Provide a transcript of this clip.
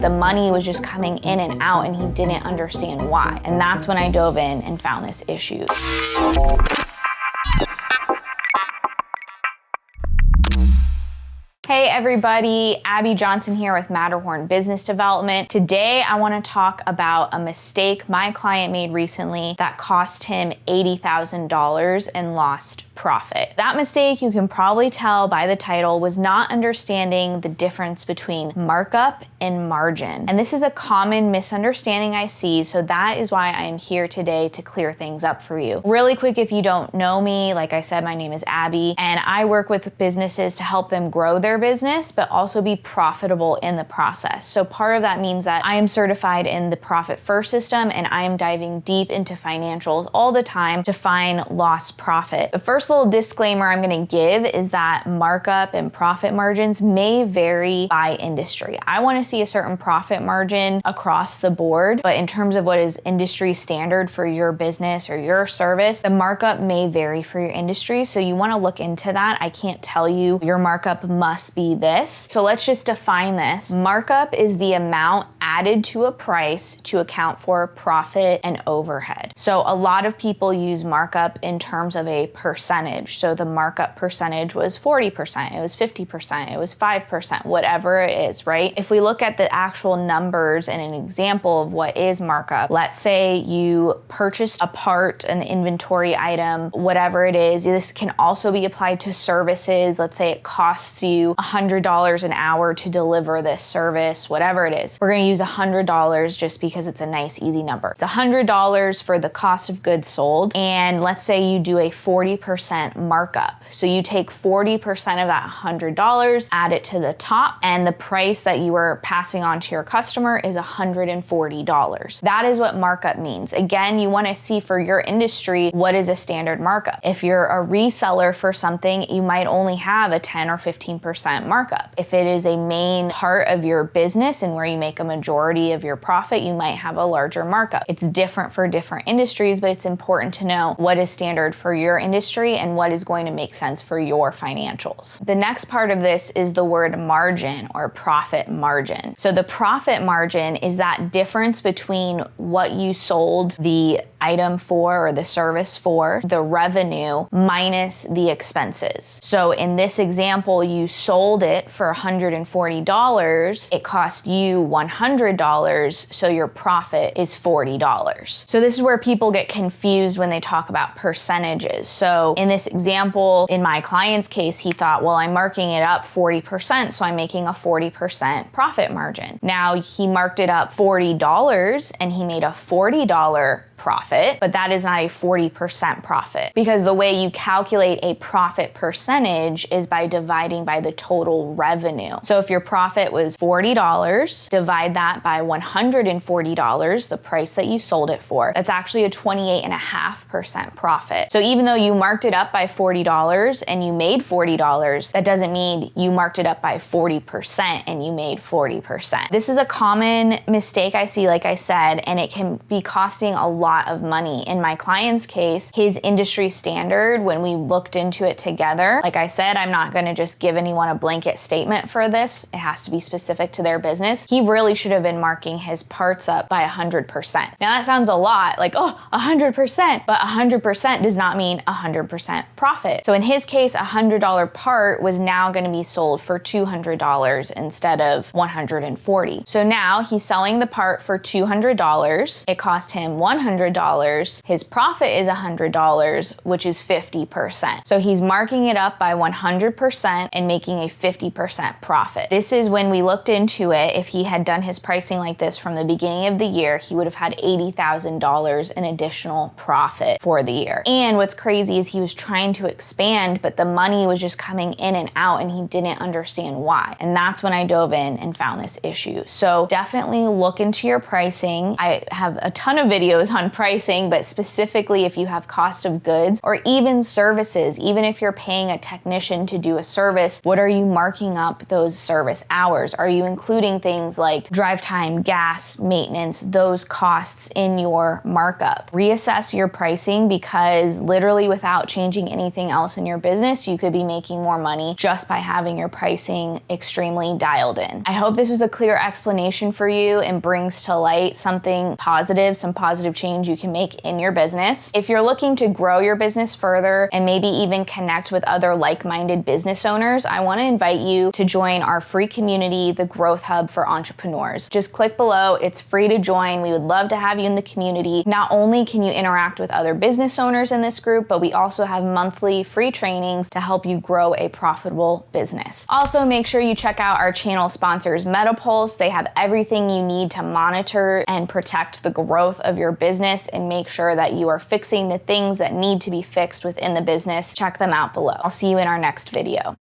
The money was just coming in and out and he didn't understand why. And that's when I dove in and found this issue. Hey everybody, Abby Johnson here with Matterhorn Business Development. Today I want to talk about a mistake my client made recently that cost him $80,000 and lost profit. That mistake, you can probably tell by the title, was not understanding the difference between markup and margin. And this is a common misunderstanding I see, so that is why I am here today to clear things up for you. Really quick, if you don't know me, like I said, my name is Abby, and I work with businesses to help them grow their business, but also be profitable in the process. So part of that means that I am certified in the Profit First system, and I am diving deep into financials all the time to find lost profit. The first little disclaimer I'm going to give is that markup and profit margins may vary by industry. I want to see a certain profit margin across the board, but in terms of what is industry standard for your business or your service, the markup may vary for your industry. So you want to look into that. I can't tell you your markup must be this. So let's just define this. Markup is the amount added to a price to account for profit and overhead. So a lot of people use markup in terms of a percentage. So the markup percentage was 40%, it was 50%, it was 5%, whatever it is, right? If we look at the actual numbers and an example of what is markup, let's say you purchased a part, an inventory item, whatever it is. This can also be applied to services. Let's say it costs you $100 an hour to deliver this service, whatever it is. We're going to use $100 just because it's a nice, easy number. It's $100 for the cost of goods sold. And let's say you do a 40% markup. So you take 40% of that $100, add it to the top, and the price that you are passing on to your customer is $140. That is what markup means. Again, you want to see for your industry, what is a standard markup? If you're a reseller for something, you might only have a 10 or 15% markup. If it is a main part of your business and where you make a majority of your profit, you might have a larger markup. It's different for different industries, but it's important to know what is standard for your industry and what is going to make sense for your financials. The next part of this is the word margin or profit margin. So the profit margin is that difference between what you sold the item for or the service for, the revenue minus the expenses. So in this example, you sold it for $140, it cost you $100, so your profit is $40. So this is where people get confused when they talk about percentages. So in this example, in my client's case, he thought, well, I'm marking it up 40%, so I'm making a 40% profit margin. Now he marked it up $40 and he made a $40 profit, but that is not a 40% profit because the way you calculate a profit percentage is by dividing by the total revenue. So if your profit was $40, divide that by $140, the price that you sold it for, that's actually a 28.5% profit. So even though you marked it up by $40 and you made $40, that doesn't mean you marked it up by 40% and you made 40%. This is a common mistake I see, like I said, and it can be costing a lot of money. In my client's case, his industry standard, when we looked into it together, like I said, I'm not going to just give anyone a blanket statement for this. It has to be specific to their business. He really should have been marking his parts up by 100%. Now that sounds a lot like, oh, 100%, but 100% does not mean 100% profit. So in his case, a $100 part was now going to be sold for $200 instead of $140. So now he's selling the part for $200. It cost him $100. His profit is $100, which is 50%. So he's marking it up by 100% and making a 50% profit. This is when we looked into it. If he had done his pricing like this from the beginning of the year, he would have had $80,000 in additional profit for the year. And what's crazy is he was trying to expand, but the money was just coming in and out and he didn't understand why. And that's when I dove in and found this issue. So definitely look into your pricing. I have a ton of videos on pricing pricing, but specifically if you have cost of goods or even services, even if you're paying a technician to do a service, what are you marking up those service hours? Are you including things like drive time, gas, maintenance, those costs in your markup? Reassess your pricing, because literally without changing anything else in your business, you could be making more money just by having your pricing extremely dialed in. I hope this was a clear explanation for you and brings to light something positive, some positive change you can make in your business. If you're looking to grow your business further and maybe even connect with other like-minded business owners, I want to invite you to join our free community, the Growth Hub for Entrepreneurs. Just click below, it's free to join. We would love to have you in the community. Not only can you interact with other business owners in this group, but we also have monthly free trainings to help you grow a profitable business. Also, make sure you check out our channel sponsors, MetaPulse. They have everything you need to monitor and protect the growth of your business and make sure that you are fixing the things that need to be fixed within the business. Check them out below. I'll see you in our next video.